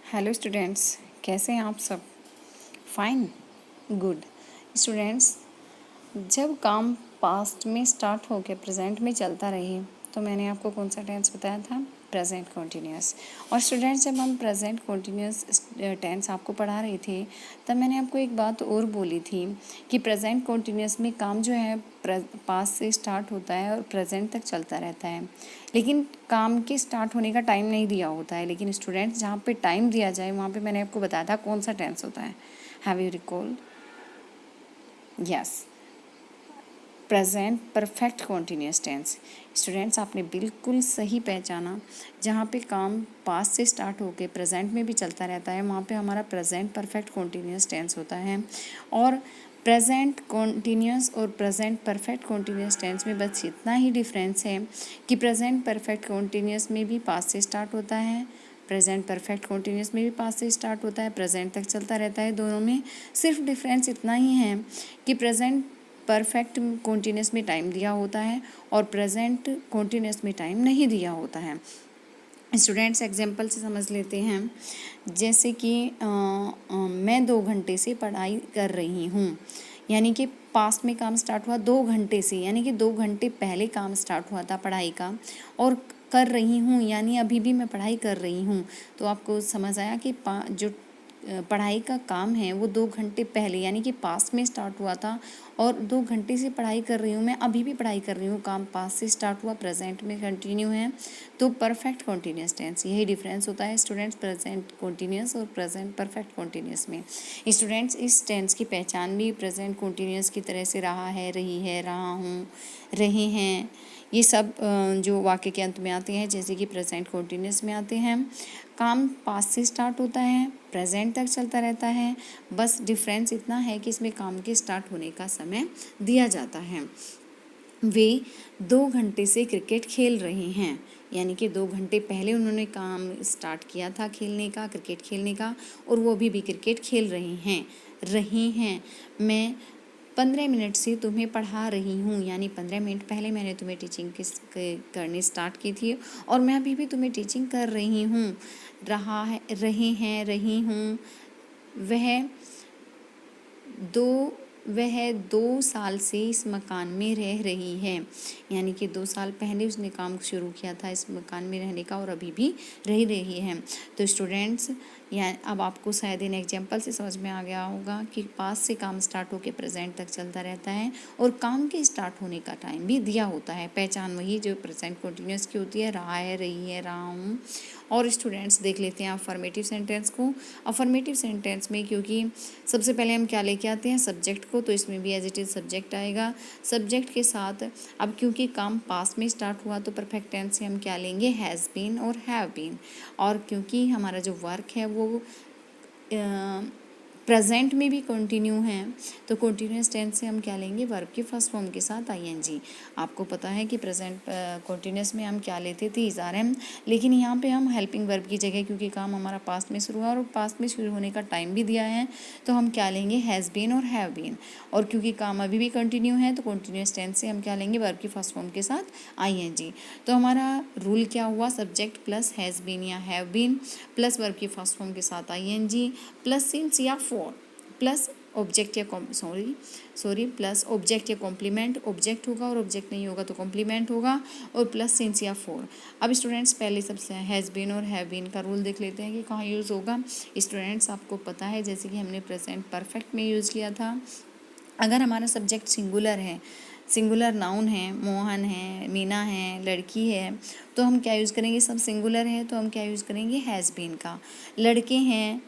Hello students, कैसे हैं आप सब? Fine, good. स्टूडेंट्स, जब काम पास्ट में स्टार्ट होकर प्रेजेंट में चलता रहे तो मैंने आपको कौन सा टेंस बताया था? Present continuous. और स्टूडेंट्स, जब हम प्रेजेंट कॉन्टीन्यूअस टेंस आपको पढ़ा रहे थे तब मैंने आपको एक बात और बोली थी कि प्रेजेंट कॉन्टीन्यूअस में काम जो है पास्ट से स्टार्ट होता है और प्रेजेंट तक चलता रहता है, लेकिन काम के स्टार्ट होने का टाइम नहीं दिया होता है। लेकिन स्टूडेंट्स, जहाँ पे टाइम दिया जाए वहाँ पे मैंने आपको बताया था कौन सा टेंस होता है। Have you recall? Yes, present perfect continuous tense. Students, आपने बिल्कुल सही पहचाना। जहाँ पे काम पास्ट से स्टार्ट होके प्रेजेंट में भी चलता रहता है वहाँ पे हमारा प्रेजेंट परफेक्ट कॉन्टीन्यूअस टेंस होता है। और प्रेजेंट कॉन्टीन्यूअस और प्रेजेंट परफेक्ट कॉन्टीन्यूअस टेंस में बस इतना ही डिफरेंस है कि प्रेजेंट परफेक्ट कॉन्टीन्यूअस में भी पास्ट से स्टार्ट होता है, प्रेजेंट परफेक्ट कॉन्टीन्यूअस में भी पास्ट से स्टार्ट होता है, प्रेजेंट तक चलता रहता है। दोनों में सिर्फ डिफरेंस इतना ही है कि प्रेजेंट परफेक्ट कॉन्टीन्यूअस में टाइम दिया होता है और प्रेजेंट कॉन्टीन्यूअस में टाइम नहीं दिया होता है। स्टूडेंट्स, एग्जाम्पल से समझ लेते हैं। जैसे कि मैं 2 घंटे से पढ़ाई कर रही हूँ, यानी कि पास्ट में काम स्टार्ट हुआ 2 घंटे से, यानी कि 2 घंटे पहले काम स्टार्ट हुआ था पढ़ाई का, और कर रही हूँ यानी अभी भी मैं पढ़ाई कर रही हूँ। तो आपको समझ आया कि जो पढ़ाई का काम है वो 2 घंटे पहले यानी कि पास्ट में स्टार्ट हुआ था, और 2 घंटे से पढ़ाई कर रही हूँ, मैं अभी भी पढ़ाई कर रही हूँ। काम पास्ट से स्टार्ट हुआ, प्रेजेंट में कंटिन्यू है, तो परफेक्ट कॉन्टीन्यूअस टेंस। यही डिफरेंस होता है स्टूडेंट्स, प्रेजेंट कॉन्टीन्यूअस और प्रेजेंट परफेक्ट कॉन्टीन्यूअस में। स्टूडेंट्स, इस टेंस की पहचान भी प्रेजेंट कॉन्टीन्यूअस की तरह से रहा है, रही है, रहा हूँ, रहे हैं, ये सब जो वाक्य के अंत में आते हैं, जैसे कि प्रेजेंट कॉन्टीन्यूअस में आते हैं। काम पास्ट से स्टार्ट होता है, प्रेजेंट तक चलता रहता है। बस डिफरेंस इतना है कि इसमें काम के स्टार्ट होने का समय दिया जाता है। वे 2 घंटे से क्रिकेट खेल रहे हैं, यानी कि 2 घंटे पहले उन्होंने काम स्टार्ट किया था खेलने का, क्रिकेट खेलने का, और वो अभी भी क्रिकेट खेल रहे हैं। मैं 15 मिनट से तुम्हें पढ़ा रही हूँ, यानी 15 मिनट पहले मैंने तुम्हें टीचिंग करनी स्टार्ट की थी और मैं अभी भी तुम्हें टीचिंग कर रही हूँ। रहा है, रहे हैं, रही हूँ। वह वह 2 साल से इस मकान में रह रही है, यानी कि 2 साल पहले उसने काम शुरू किया था इस मकान में रहने का और अभी भी रह रही है। तो स्टूडेंट्स, या अब आपको शायद इन एग्जाम्पल से समझ में आ गया होगा कि पास्ट से काम स्टार्ट होकर प्रेजेंट तक चलता रहता है और काम के स्टार्ट होने का टाइम भी दिया होता है। पहचान वही जो प्रेजेंट कंटिन्यूअस की होती है, रहा है, रही है, रहा हूँ। और स्टूडेंट्स, देख लेते हैं अफर्मेटिव सेंटेंस को। अफर्मेटिव सेंटेंस में क्योंकि सबसे पहले हम क्या लेके आते हैं? सब्जेक्ट को, तो इसमें भी एज इट इज़ सब्जेक्ट आएगा। सब्जेक्ट के साथ अब क्योंकि काम पास्ट में स्टार्ट हुआ तो परफेक्ट टेंस से हम क्या लेंगे? हैज़ बीन और हैव बीन। और क्योंकि हमारा जो वर्क है वो प्रेजेंट में भी कंटिन्यू है तो कंटिन्यूअस टेंस से हम क्या लेंगे? वर्ब के फर्स्ट फॉर्म के साथ आईएनजी। आपको पता है कि प्रेजेंट कंटिन्यूअस में हम क्या लेते थे? इज आर एम, लेकिन यहाँ पे हम हेल्पिंग वर्ब की जगह, क्योंकि काम हमारा पास्ट में शुरू हुआ और पास्ट में शुरू होने का टाइम भी दिया है, तो हम क्या लेंगे? हैज़ बीन और हैव बीन। और क्योंकि काम अभी भी कंटिन्यू है तो कंटिन्यूअस टेंस से हम क्या लेंगे? वर्ब की फर्स्ट फॉर्म के साथ आईएनजी। तो हमारा रूल क्या हुआ? सब्जेक्ट प्लस हैज़ बीन या हैव बीन प्लस वर्ब की फर्स्ट फॉर्म के साथ आईएनजी प्लस सिंस या फॉर प्लस ऑब्जेक्ट या प्लस ऑब्जेक्ट या कॉम्प्लीमेंट। ऑब्जेक्ट होगा और ऑब्जेक्ट नहीं होगा तो कॉम्प्लीमेंट होगा, और प्लस सिंस या फॉर। अब स्टूडेंट्स, पहले सबसे हैज़ बीन और हैव बीन का रूल देख लेते हैं कि कहाँ यूज़ होगा। स्टूडेंट्स, आपको पता है जैसे कि हमने प्रेजेंट परफेक्ट में यूज़ किया था, अगर हमारा सब्जेक्ट सिंगुलर है, सिंगुलर नाउन है, मोहन है, मीना है, लड़की है, तो हम क्या यूज़ करेंगे? सब सिंगुलर है तो हम क्या यूज़ करेंगे? हैज़ बीन का। लड़के हैं,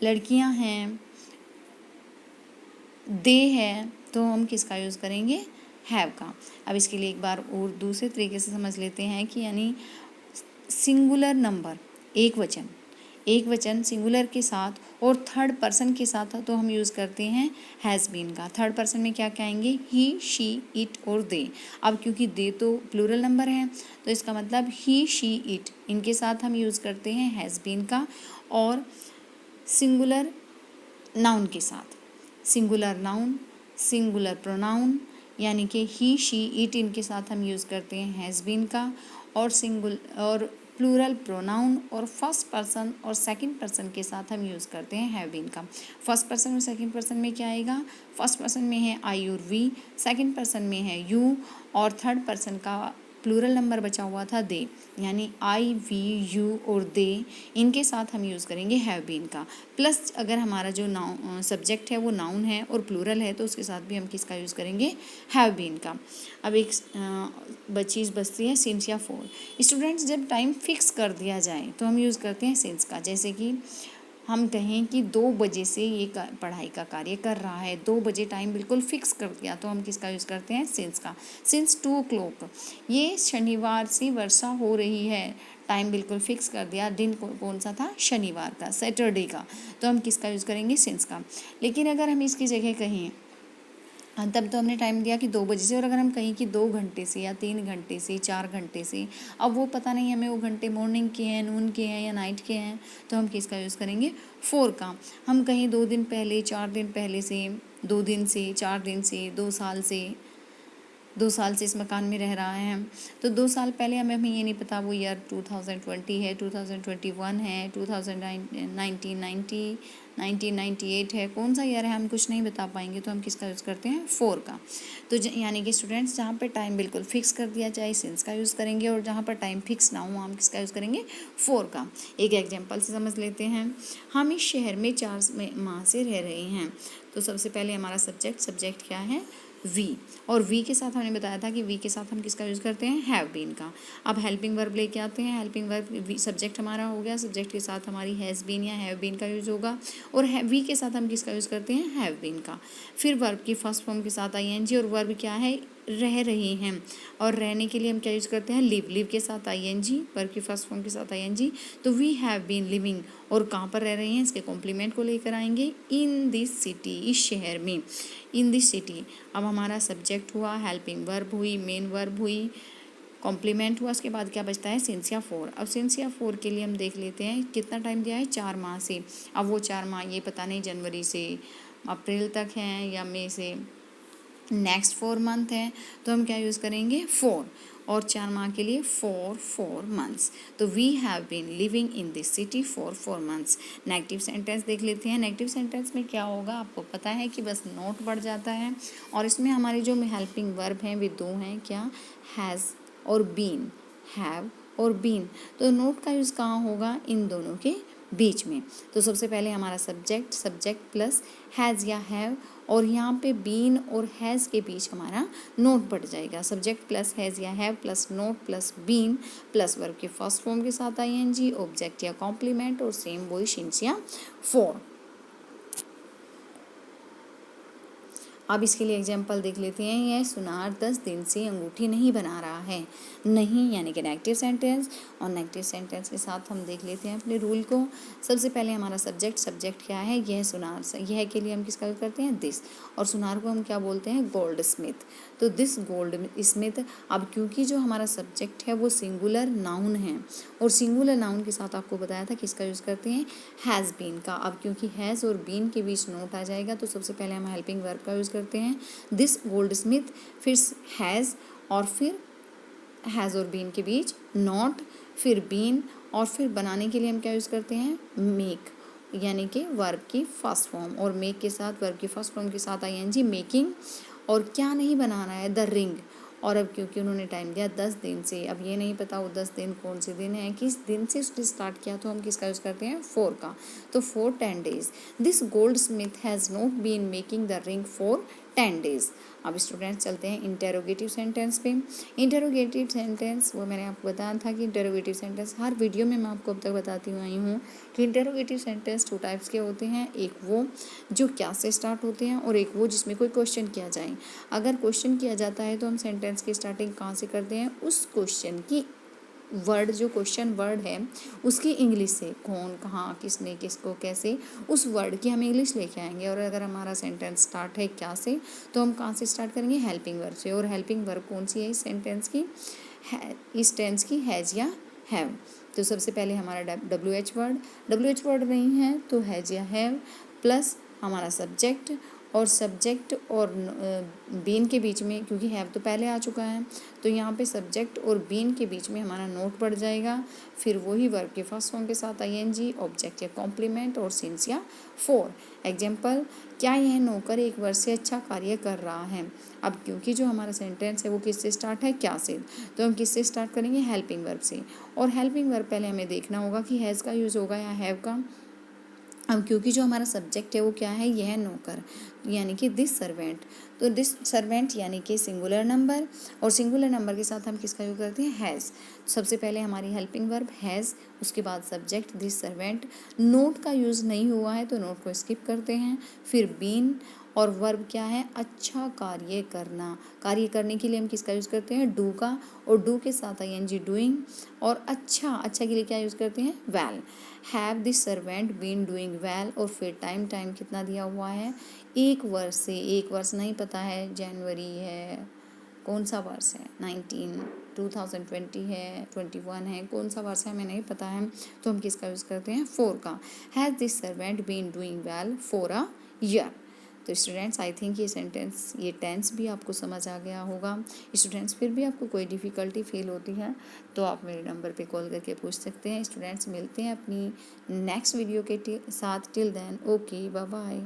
लड़कियां हैं, दे है, तो हम किसका यूज़ करेंगे? हैव का। अब इसके लिए एक बार और दूसरे तरीके से समझ लेते हैं कि यानी सिंगुलर नंबर, एक वचन सिंगुलर के साथ और थर्ड पर्सन के साथ तो हम यूज़ करते हैं हैज़ बीन का। थर्ड पर्सन में क्या क्या आएंगे? ही, शी, इट और दे। अब क्योंकि दे तो प्लूरल नंबर है तो इसका मतलब ही, शी, इट, इनके साथ हम यूज़ करते हैं हैज़ बीन का। और सिंगुलर नाउन के साथ सिंगुलर नाउन, सिंगुलर प्रोनाउन, यानी कि ही, शी, इट, इनके साथ हम यूज़ करते हैं हैज़ बीन का। और प्लूरल प्रोनाउन और फर्स्ट पर्सन और सेकंड पर्सन के साथ हम यूज़ करते हैं हैव बीन का। फर्स्ट पर्सन और सेकंड पर्सन में क्या आएगा, फर्स्ट पर्सन में है आई और वी, सेकंड पर्सन में है यू, और थर्ड पर्सन का प्लूरल नंबर बचा हुआ था दे, यानी आई वी यू और दे, इनके साथ हम यूज़ करेंगे हैव बीन का। प्लस अगर हमारा जो नाउन सब्जेक्ट है वो नाउन है और प्लूरल है तो उसके साथ भी हम किसका यूज़ करेंगे, हैव बीन का। अब एक चीज़ बचती है सिंस या फॉर। स्टूडेंट्स, जब टाइम फिक्स कर दिया जाए तो हम यूज़ करते हैं सिंस का। जैसे कि हम कहें कि 2 बजे से ये पढ़ाई का कार्य कर रहा है, 2 बजे टाइम बिल्कुल फिक्स कर दिया तो हम किसका यूज़ करते हैं, सिंस का। सिंस 2 o'clock, ये शनिवार से वर्षा हो रही है, टाइम बिल्कुल फिक्स कर दिया, दिन कौन सा था, शनिवार का, सैटरडे का, तो हम किसका यूज़ करेंगे, सिंस का। लेकिन अगर हम इसकी जगह कहें, तब तो हमने टाइम दिया कि 2 बजे से, और अगर हम कहें कि 2 घंटे से या 3 घंटे से, 4 घंटे से, अब वो पता नहीं हमें वो घंटे मॉर्निंग के हैं, नून के हैं या नाइट के हैं, तो हम किसका यूज़ करेंगे, फोर का। हम कहीं 2 दिन पहले, 4 दिन पहले से, 2 दिन से, 4 दिन से, 2 साल से, 2 साल से इस मकान में रह रहा है, तो 2 साल पहले हमें ये नहीं पता वो ईयर 2020 है, 2021 है, 1998 है, कौन सा ईयर है हम कुछ नहीं बता पाएंगे, तो हम किसका यूज़ करते हैं, फोर का। तो यानी कि स्टूडेंट्स, जहाँ पे टाइम बिल्कुल फिक्स कर दिया जाए सिंस का यूज़ करेंगे, और जहाँ पर टाइम फिक्स ना हो हम किसका यूज़ करेंगे, फोर का। एक एग्जाम्पल से समझ लेते हैं। हम इस शहर में 4 माह से रह रहे हैं, तो सबसे पहले हमारा सब्जेक्ट क्या है, वी, और वी के साथ हमने बताया था कि वी के साथ हम किसका यूज़ करते हैं, हैव बीन का। अब हेल्पिंग वर्ब लेके आते हैं। हेल्पिंग वर्ब सब्जेक्ट हमारा हो गया, सब्जेक्ट के साथ हमारी हैज़ बीन या हैव बीन का यूज़ होगा, और वी के साथ हम किसका यूज़ करते हैं, हैव बीन का। फिर वर्ब की फर्स्ट फॉर्म के साथ आईएनजी, और वर्ब क्या है, रह रहे हैं, और रहने के लिए हम क्या यूज़ करते हैं, लिव के साथ आईएनजी, वर्ब की फर्स्ट फॉर्म के साथ आईएनजी। तो वी हैव बीन लिविंग, और कहाँ पर रह रहे हैं, इसके कॉम्प्लीमेंट को लेकर आएंगे, इन दिस सिटी, इस शहर में, इन दिस सिटी। अब हमारा सब्जेक्ट हुआ, हेल्पिंग वर्ब हुई, मेन वर्ब हुई, कॉम्प्लीमेंट हुआ, उसके बाद क्या बचता है, सिंस या फोर। अब सिंस या फोर के लिए हम देख लेते हैं कितना टाइम दिया है, 4 माह से। अब वो 4 माह ये पता नहीं जनवरी से अप्रैल तक हैं या मई से नेक्स्ट 4 मंथ है, तो हम क्या यूज़ करेंगे, 4, और 4 माह के लिए 4 मंथ्स। तो we have been living in this city for 4 months. Negative sentence देख लेते हैं। नेगेटिव सेंटेंस में क्या होगा, आपको पता है कि बस नोट बढ़ जाता है, और इसमें हमारी जो हेल्पिंग वर्ब हैं वे 2 हैं, क्या, हैज़ और बीन, हैव और बीन। तो नोट का यूज़ कहाँ होगा, इन दोनों के बीच में। तो सबसे पहले हमारा सब्जेक्ट प्लस हैज़ या हैव, और यहाँ पे बीन और हैज़ के बीच हमारा नोट बढ़ जाएगा। सब्जेक्ट प्लस हैज़ या have plus not plus been plus verb के फर्स्ट फॉर्म के साथ आईएनजी, ऑब्जेक्ट या कॉम्प्लीमेंट, और सेम वही सिंस या फोर। अब इसके लिए एग्जाम्पल देख लेते हैं। यह सुनार 10 दिन से अंगूठी नहीं बना रहा है। नहीं यानी कि नेगेटिव सेंटेंस, और नेगेटिव सेंटेंस के साथ हम देख लेते हैं अपने रूल को। सबसे पहले हमारा सब्जेक्ट क्या है, यह सुनार, यह के लिए हम किसका यूज़ करते हैं, दिस, और सुनार को हम क्या बोलते हैं, गोल्ड स्मिथ। तो दिस गोल्ड स्मिथ। अब क्योंकि जो हमारा सब्जेक्ट है वो सिंगुलर नाउन है, और सिंगुलर नाउन के साथ आपको बताया था किसका यूज़ करते हैं, हैज़ बीन का। अब क्योंकि हैज़ और बीन के बीच नोट आ जाएगा, तो सबसे पहले हम हेल्पिंग वर्ब का यूज़ करते हैं, दिस गोल्ड स्मिथ, फिर हैज़, और फिर हैज़ और बीन के बीच नॉट, फिर बीन, और फिर बनाने के लिए हम क्या यूज़ करते हैं, मेक, यानी कि वर्ब की फर्स्ट फॉर्म, और मेक के साथ वर्ब की फर्स्ट फॉर्म के साथ आईएनजी, मेकिंग। और क्या नहीं बना रहा है, द रिंग। और अब क्योंकि उन्होंने टाइम दिया 10 दिन से, अब ये नहीं पता वो 10 दिन कौन से दिन है, किस दिन से उसने स्टार्ट किया, तो हम किसका यूज़ करते हैं, 4 का। तो 4 10 days। This Goldsmith has not been making the ring for 10 days। अब स्टूडेंट्स चलते हैं इंटेरोगेटिव सेंटेंस पे। इंटेरोगेटिव सेंटेंस, वो मैंने आपको बताया था कि इंटेरोगेटिव सेंटेंस हर वीडियो में मैं आपको अब तक बताती आई हूँ कि इंटेरोगेटिव सेंटेंस 2 टाइप्स के होते हैं। एक वो जो क्या से स्टार्ट होते हैं, और एक वो जिसमें कोई क्वेश्चन किया जाए। अगर क्वेश्चन किया जाता है तो हम सेंटेंस की स्टार्टिंग कहाँ से करते हैं, उस क्वेश्चन की वर्ड, जो क्वेश्चन वर्ड है उसकी इंग्लिश से, कौन, कहाँ, किसने, किसको, कैसे, उस वर्ड की हम इंग्लिश लेके आएंगे। और अगर हमारा सेंटेंस स्टार्ट है क्या से, तो हम कहाँ से स्टार्ट करेंगे, हेल्पिंग वर्ब से। और हेल्पिंग वर्ब कौन सी है इस सेंटेंस की, इस टेंस की, हैज़ या हैव। तो सबसे पहले हमारा WH वर्ड नहीं है तो हैज़ या हैव प्लस हमारा सब्जेक्ट, और सब्जेक्ट और बीन के बीच में, क्योंकि हैव तो पहले आ चुका है, तो यहाँ पे सब्जेक्ट और बीन के बीच में हमारा नोट पड़ जाएगा। फिर वही वर्ब के फर्स्ट फॉर्म के साथ आईएनजी, ऑब्जेक्ट या कॉम्प्लीमेंट और सिंस या फॉर। एग्जाम्पल, क्या यह नौकर 1 वर्ष से अच्छा कार्य कर रहा है। अब क्योंकि जो हमारा सेंटेंस है वो किससे स्टार्ट है, क्या से, तो हम किससे स्टार्ट करेंगे, हेल्पिंग वर्ब से। और हेल्पिंग वर्ब पहले हमें देखना होगा कि हैज़ का यूज़ होगा या हैव का। अब क्योंकि जो हमारा सब्जेक्ट है वो क्या है, यह नौकर, यानी कि दिस सर्वेंट, तो दिस सर्वेंट यानी कि सिंगुलर नंबर, और सिंगुलर नंबर के साथ हम किसका यूज़ करते हैं, हैज़। सबसे पहले हमारी हेल्पिंग वर्ब हैज़, उसके बाद सब्जेक्ट दिस सर्वेंट। नोट का यूज़ नहीं हुआ है तो नोट को स्किप करते हैं। फिर बीन, और वर्ब क्या है, अच्छा कार्य करना। कार्य करने के लिए हम किसका यूज़ करते हैं, डू का, और डू के साथ आईएनजी डूइंग। और अच्छा, अच्छा के लिए क्या यूज़ करते हैं, well. Have this servant been doing well, और फिर टाइम, टाइम कितना दिया हुआ है, 1 वर्ष से। 1 वर्ष नहीं पता है, जनवरी है, कौन सा वर्ष है, 2020 है, 21 है, कौन सा वर्ष है हमें नहीं पता है, तो हम किसका यूज़ करते हैं, फॉर का। Has this servant been doing well for a year. तो स्टूडेंट्स, आई थिंक ये सेंटेंस, ये टेंस भी आपको समझ आ गया होगा। स्टूडेंट्स, फिर भी आपको कोई डिफ़िकल्टी फील होती है तो आप मेरे नंबर पे कॉल करके पूछ सकते हैं। स्टूडेंट्स, मिलते हैं अपनी नेक्स्ट वीडियो के साथ। Till then, okay, bye bye.